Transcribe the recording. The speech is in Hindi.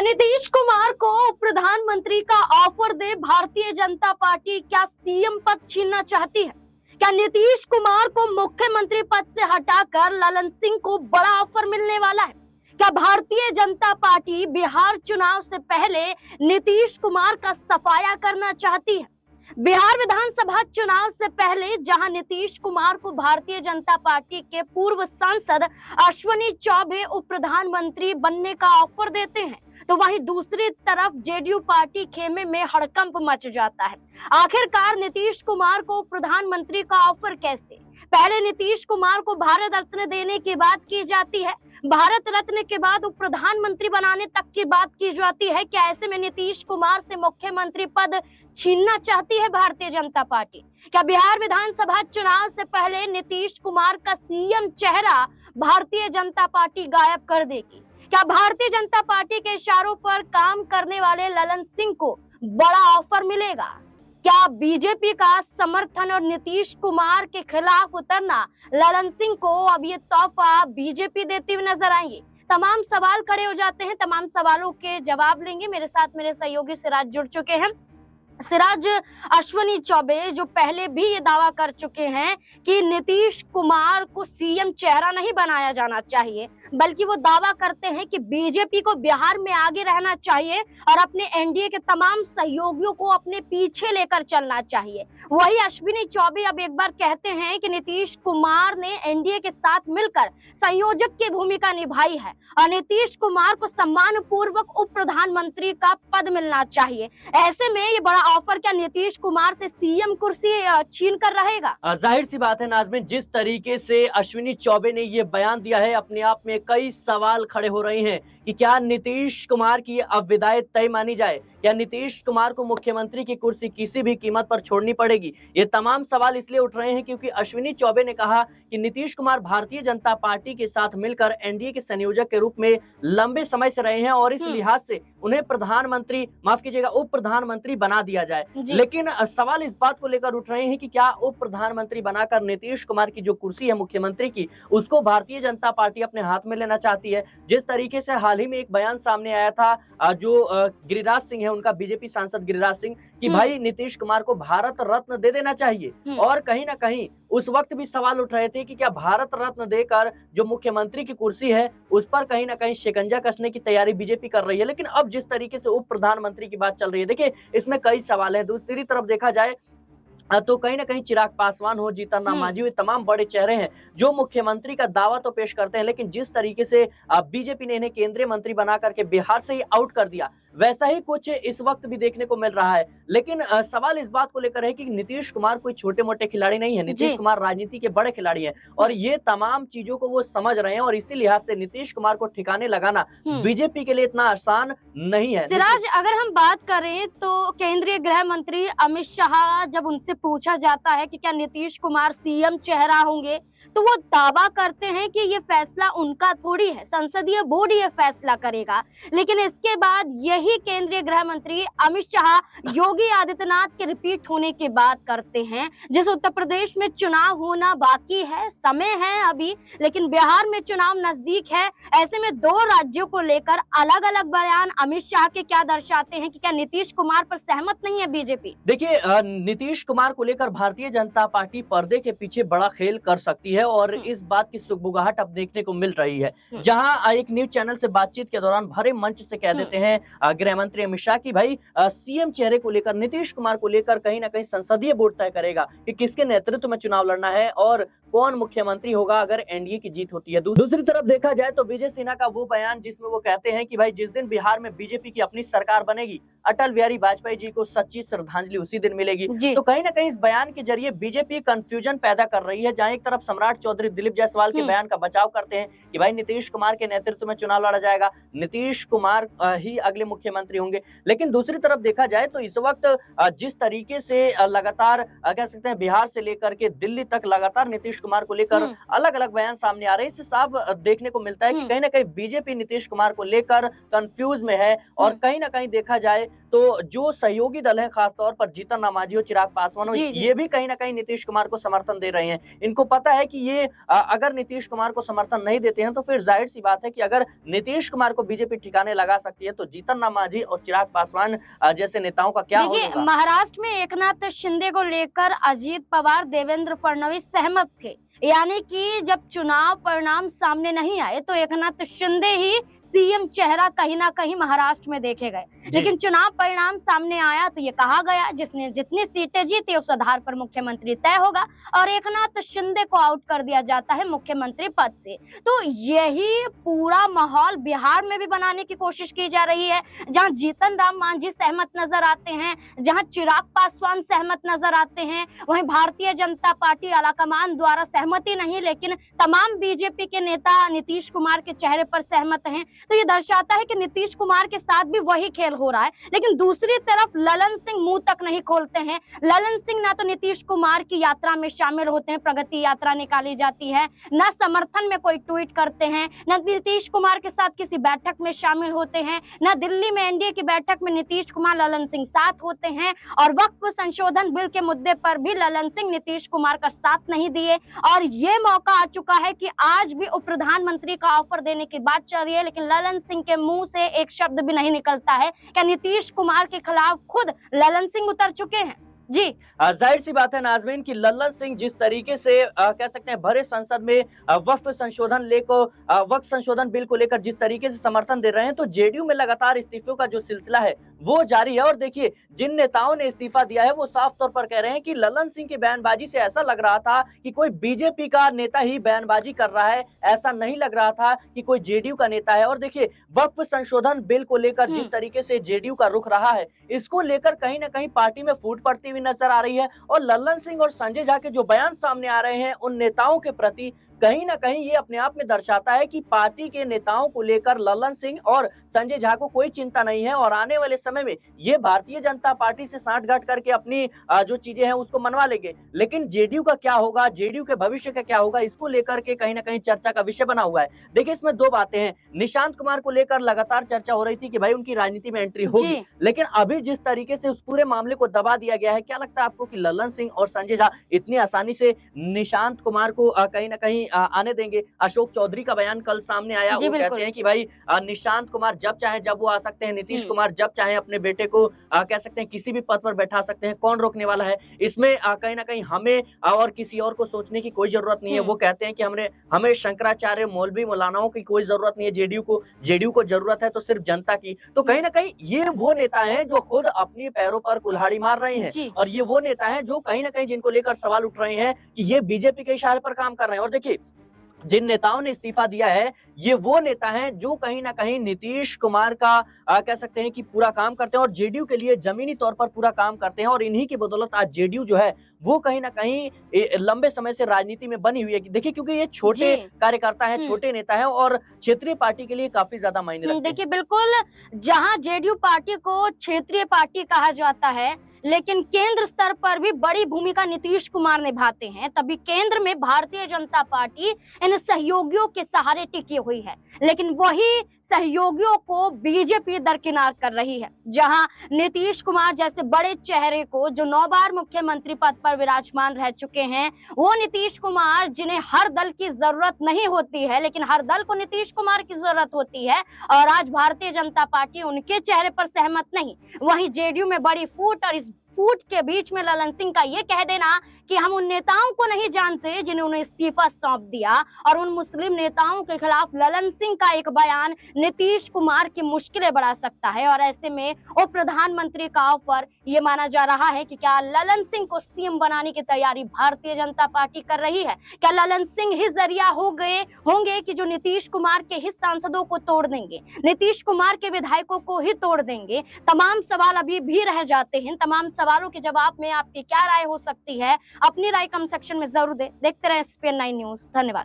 नीतीश कुमार को प्रधानमंत्री का ऑफर दे भारतीय जनता पार्टी क्या सीएम पद छीनना चाहती है? क्या नीतीश कुमार को मुख्यमंत्री पद से हटाकर ललन सिंह को बड़ा ऑफर मिलने वाला है? क्या भारतीय जनता पार्टी बिहार चुनाव से पहले नीतीश कुमार का सफाया करना चाहती है? बिहार विधानसभा चुनाव से पहले जहां नीतीश कुमार को भारतीय जनता पार्टी के पूर्व सांसद अश्विनी चौबे उप प्रधानमंत्री बनने का ऑफर देते हैं, तो वहीं दूसरी तरफ जेडीयू पार्टी खेमे में हड़कंप मच जाता है। आखिरकार नीतीश कुमार को प्रधानमंत्री का ऑफर कैसे? पहले नीतीश कुमार को भारत रत्न देने की बात की जाती है, भारत रत्न के बाद उप प्रधानमंत्री बनाने तक की बात की जाती है। क्या ऐसे में नीतीश कुमार से मुख्यमंत्री पद छीनना चाहती है भारतीय जनता पार्टी? क्या बिहार विधानसभा चुनाव से पहले नीतीश कुमार का सीएम चेहरा भारतीय जनता पार्टी गायब कर देगी? क्या भारतीय जनता पार्टी के इशारों पर काम करने वाले ललन सिंह को बड़ा ऑफर मिलेगा? क्या बीजेपी का समर्थन और नीतीश कुमार के खिलाफ उतरना ललन सिंह को अब ये तोहफा बीजेपी देती हुई नजर आएंगी? तमाम सवाल खड़े हो जाते हैं, तमाम सवालों के जवाब लेंगे। मेरे साथ मेरे सहयोगी सिराज जुड़ चुके हैं। सिराज, अश्विनी चौबे जो पहले भी ये दावा कर चुके हैं कि नीतीश कुमार को सीएम चेहरा नहीं बनाया जाना चाहिए, बल्कि वो दावा करते हैं कि बीजेपी को बिहार में आगे रहना चाहिए और अपने एनडीए के तमाम सहयोगियों को अपने पीछे लेकर चलना चाहिए। वही अश्विनी चौबे अब एक बार कहते हैं कि नीतीश कुमार ने एनडीए के साथ मिलकर संयोजक की भूमिका निभाई है और नीतीश कुमार को सम्मानपूर्वक उप प्रधानमंत्री का पद मिलना चाहिए। ऐसे में ये बड़ा ऑफर क्या नीतीश कुमार से सीएम कुर्सी छीन कर रहेगा? जाहिर सी बात है नाज़मीन, जिस तरीके से अश्विनी चौबे ने ये बयान दिया है, अपने आप में कई सवाल खड़े हो रहे हैं कि क्या नीतीश कुमार की अब विदाई तय मानी जाए? क्या नीतीश कुमार को मुख्यमंत्री की कुर्सी किसी भी कीमत पर छोड़नी पड़ेगी? ये तमाम सवाल इसलिए उठ रहे हैं क्योंकि अश्विनी चौबे ने कहा कि नीतीश कुमार भारतीय जनता पार्टी के साथ मिलकर एनडीए के संयोजक के रूप में लंबे समय से रहे हैं और इस लिहाज से उन्हें प्रधानमंत्री, माफ कीजिएगा, उप प्रधानमंत्री बना दिया जाए। लेकिन सवाल इस बात को लेकर उठ रहे हैं कि क्या उप प्रधानमंत्री बनाकर नीतीश कुमार की जो कुर्सी है मुख्यमंत्री की, उसको भारतीय जनता पार्टी अपने हाथ में लेना चाहती है? जिस तरीके से हाल ही में एक बयान सामने आया था जो गिरिराज सिंह है, उनका बीजेपी सांसद गिरिराज सिंह, कि भाई नीतीश कुमार को भारत रत्न दे देना चाहिए। और कहीं ना कहीं उस वक्त भी सवाल उठ रहे थे कि क्या भारत रत्न देकर जो मुख्यमंत्री की कुर्सी है उस पर कहीं ना कहीं शिकंजा कसने की तैयारी बीजेपी कर रही है। लेकिन अब जिस तरीके से उप प्रधानमंत्री की बात चल रही है, देखिए इसमें कई सवाल है। दूसरी तरफ देखा जाए तो कहीं ना कहीं चिराग पासवान हो, जीतन राम मांझी हो, तमाम बड़े चेहरे हैं जो मुख्यमंत्री का दावा तो पेश करते हैं, लेकिन जिस तरीके से बीजेपी ने इन्हें केंद्रीय मंत्री बना करके बिहार से ही आउट कर दिया, वैसा ही कुछ इस वक्त भी देखने को मिल रहा है। लेकिन सवाल इस बात को लेकर है कि नीतीश कुमार कोई छोटे मोटे खिलाड़ी नहीं है। नीतीश कुमार राजनीति के बड़े खिलाड़ी हैं और ये तमाम चीजों को वो समझ रहे हैं और इसी लिहाज से नीतीश कुमार को ठिकाने लगाना बीजेपी के लिए इतना आसान नहीं है। सिराज, अगर हम बात करें तो केंद्रीय गृह मंत्री अमित शाह, जब उनसे पूछा जाता है कि क्या नीतीश कुमार सीएम चेहरा होंगे, तो वो दावा करते हैं कि ये फैसला उनका थोड़ी है, संसदीय बोर्ड ये फैसला करेगा। लेकिन इसके बाद यही केंद्रीय गृह मंत्री अमित शाह योगी आदित्यनाथ के रिपीट होने की बात करते हैं। जिस उत्तर प्रदेश में चुनाव होना बाकी है, समय है अभी, लेकिन बिहार में चुनाव नजदीक है। ऐसे में दो राज्यों को लेकर अलग अलग बयान अमित शाह के क्या दर्शाते हैं कि क्या नीतीश कुमार पर सहमत नहीं है बीजेपी? देखिए, नीतीश कुमार को लेकर भारतीय जनता पार्टी पर्दे के पीछे बड़ा खेल कर सकती है और इस बात की सुगबुगाहट अब देखने को मिल रही है। जहां एक न्यूज चैनल से बातचीत के दौरान भरे मंच से कह देते हैं गृह मंत्री अमित शाह की भाई सीएम चेहरे को लेकर, नीतीश कुमार को लेकर कहीं ना कहीं संसदीय बोर्ड तय करेगा कि किसके नेतृत्व में चुनाव लड़ना है और कौन मुख्यमंत्री होगा अगर एनडीए की जीत होती है। दूसरी तरफ देखा जाए तो विजय सिन्हा का वो बयान जिसमें वो कहते हैं कि भाई जिस दिन बिहार में बीजेपी की अपनी सरकार बनेगी, अटल बिहारी वाजपेयी जी को सच्ची श्रद्धांजलि उसी दिन मिलेगी। तो कहीं ना कहीं इस बयान के जरिए बीजेपी कंफ्यूजन पैदा कर रही है, जहां एक तरफ सम्राट चौधरी दिलीप जायसवाल के बयान का बचाव करते हैं कि भाई नीतीश कुमार के नेतृत्व में चुनाव लड़ा जाएगा, नीतीश कुमार ही अगले मुख्यमंत्री होंगे। लेकिन दूसरी तरफ देखा जाए तो इस वक्त जिस तरीके से लगातार कह सकते हैं बिहार से लेकर के दिल्ली तक लगातार नीतीश कुमार को लेकर अलग अलग बयान सामने आ रहे हैं, इससे साफ देखने को मिलता है कि कहीं ना कहीं बीजेपी नीतीश कुमार को लेकर कंफ्यूज में है। और कहीं ना कहीं देखा जाए तो जो सहयोगी दल है, खासतौर पर जीतन राम मांझी और चिराग पासवान, जी, जी। ये भी कहीं ना कहीं नीतीश कुमार को समर्थन दे रहे हैं। इनको पता है कि ये अगर नीतीश कुमार को समर्थन नहीं देते हैं तो फिर जाहिर सी बात है कि अगर नीतीश कुमार को बीजेपी ठिकाने लगा सकती है तो जीतन राम मांझी और चिराग पासवान जैसे नेताओं का क्या हाल देखिए, होगा। महाराष्ट्र में एकनाथ शिंदे को लेकर अजीत पवार, देवेंद्र फडणवीस सहमत थे। यानी कि जब चुनाव परिणाम सामने नहीं आए तो एकनाथ शिंदे ही सीएम चेहरा कहीं ना कहीं महाराष्ट्र में देखे गए। लेकिन चुनाव परिणाम सामने आया तो ये कहा गया जिसने जितनी सीटें जीती उस आधार पर मुख्यमंत्री तय होगा और एकनाथ शिंदे को आउट कर दिया जाता है मुख्यमंत्री पद से। तो यही पूरा माहौल बिहार में भी बनाने की कोशिश की जा रही है, जहां जीतन राम मांझी सहमत नजर आते हैं, जहां चिराग पासवान सहमत नजर आते हैं, वहीं भारतीय जनता पार्टी आलाकमान द्वारा सहमति नहीं लेकिन तमाम बीजेपी के नेता नीतीश कुमार के चेहरे पर सहमत हैं। तो ये दर्शाता है कि नीतीश कुमार के साथ भी वही खेल हो रहा है। लेकिन दूसरी तरफ ललन सिंह मुंह तक नहीं खोलते हैं। ललन सिंह ना तो नीतीश कुमार की यात्रा में शामिल होते हैं, प्रगति यात्रा निकाली जाती है, न समर्थन में कोई ट्वीट करते हैं, न नीतीश कुमार के साथ किसी बैठक में शामिल होते हैं, न दिल्ली में एनडीए की बैठक में नीतीश कुमार ललन सिंह साथ होते हैं। और वक्फ संशोधन बिल के मुद्दे पर भी ललन सिंह नीतीश कुमार का साथ नहीं दिए। और ये मौका आ चुका है कि आज भी उप प्रधानमंत्री का ऑफर देने की बात चल रही है, लेकिन ललन सिंह के मुंह से एक शब्द भी नहीं निकलता है। क्या नीतीश कुमार के खिलाफ खुद ललन सिंह उतर चुके हैं? जी, जाहिर सी बात है नाजमीन कि लल्लन सिंह जिस तरीके से कह सकते हैं भरे संसद में वक्फ संशोधन बिल को लेकर जिस तरीके से समर्थन दे रहे हैं, तो जेडीयू में लगातार इस्तीफों का जो सिलसिला है वो जारी है। और देखिए, जिन नेताओं ने इस्तीफा दिया है वो साफ तौर पर कह रहे हैं कि लल्लन सिंह की बयानबाजी से ऐसा लग रहा था कि कोई बीजेपी का नेता ही बयानबाजी कर रहा है, ऐसा नहीं लग रहा था कि कोई जेडीयू का नेता है। और देखिए, वक्फ संशोधन बिल को लेकर जिस तरीके से जेडीयू का रुख रहा है, इसको लेकर कहीं ना कहीं पार्टी में फूट पड़ती हुई नजर आ रही है। और लल्लन सिंह और संजय झा के जो बयान सामने आ रहे हैं उन नेताओं के प्रति कहीं ना कहीं ये अपने आप में दर्शाता है कि पार्टी के नेताओं को लेकर लल्लन सिंह और संजय झा को कोई चिंता नहीं है और आने वाले समय में ये भारतीय जनता पार्टी से साठगांठ करके अपनी जो चीजें हैं उसको मनवा लेंगे। लेकिन जेडीयू का क्या होगा, जेडीयू के भविष्य का क्या होगा, इसको लेकर के कहीं ना कहीं चर्चा का विषय बना हुआ है। देखिए, इसमें दो बातें हैं। निशांत कुमार को लेकर लगातार चर्चा हो रही थी कि भाई उनकी राजनीति में एंट्री होगी, लेकिन अभी जिस तरीके से उस पूरे मामले को दबा दिया गया है, क्या लगता है आपको कि लल्लन सिंह और संजय झा इतनी आसानी से निशांत कुमार को कहीं ना कहीं आने देंगे? अशोक चौधरी का बयान कल सामने आया, वो कहते हैं कि भाई निशांत कुमार जब चाहे जब वो आ सकते हैं, नीतीश कुमार जब चाहे अपने बेटे को कह सकते हैं किसी भी पद पर बैठा सकते हैं, कौन रोकने वाला है? इसमें कहीं ना कहीं हमें और किसी और को सोचने की कोई जरूरत नहीं है। वो कहते हैं कि हमें शंकराचार्य, मौलवी, मौलानाओं की कोई जरूरत नहीं है, जेडीयू को जरूरत है तो सिर्फ जनता की। तो कहीं ना कहीं ये वो नेता हैं जो खुद अपने पैरों पर कुल्हाड़ी मार रहे हैं, और ये वो नेता हैं जो कहीं ना कहीं जिनको लेकर सवाल उठ रहे हैं कि ये बीजेपी के इशारे पर काम कर रहे हैं। और देखिए, जिन नेताओं ने इस्तीफा दिया है ये वो नेता हैं जो कहीं ना कहीं नीतीश कुमार का कह सकते हैं कि पूरा काम करते हैं और जेडीयू के लिए जमीनी तौर पर पूरा काम करते हैं। और इन्हीं की बदौलत आज जेडीयू जो है वो कहीं ना कहीं लंबे समय से राजनीति में बनी हुई है। देखिए, क्योंकि ये छोटे कार्यकर्ता हैं, छोटे नेता हैं और क्षेत्रीय पार्टी के लिए काफी ज्यादा मायने रखते हैं। देखिए, बिल्कुल, जहां जेडीयू पार्टी को क्षेत्रीय पार्टी कहा जाता है, लेकिन केंद्र स्तर पर भी बड़ी भूमिका नीतीश कुमार निभाते हैं, तभी केंद्र में भारतीय जनता पार्टी इन सहयोगियों के सहारे टिकी हुई है। लेकिन वही सहयोगियों को बीजेपी दरकिनार कर रही है, जहां नीतीश कुमार जैसे बड़े चेहरे को, जो 9 बार मुख्यमंत्री पद पर विराजमान रह चुके हैं, वो नीतीश कुमार जिन्हें हर दल की जरूरत नहीं होती है, लेकिन हर दल को नीतीश कुमार की जरूरत होती है, और आज भारतीय जनता पार्टी उनके चेहरे पर सहमत नहीं। वहीं जेडीयू में बड़ी फूट, और इस फूट के बीच में ललन सिंह का ये कह देना कि हम उन नेताओं को नहीं जानते जिन्होंने इस्तीफा सौंप दिया, और उन मुस्लिम नेताओं के खिलाफ ललन सिंह का एक बयान नीतीश कुमार की मुश्किलें बढ़ा सकता है। और ऐसे में उप प्रधानमंत्री का ऑफर ये माना जा रहा है कि क्या ललन सिंह को सीएम बनाने की तैयारी भारतीय जनता पार्टी कर रही है? क्या ललन सिंह ही जरिया होंगे कि जो नीतीश कुमार के ही सांसदों को तोड़ देंगे, नीतीश कुमार के विधायकों को ही तोड़ देंगे? तमाम सवाल अभी भी रह जाते हैं। तमाम सवालों के जवाब में आपकी क्या राय हो सकती है? अपनी राय कमेंट सेक्शन में जरूर दें। देखते रहें SPN9 न्यूज। धन्यवाद।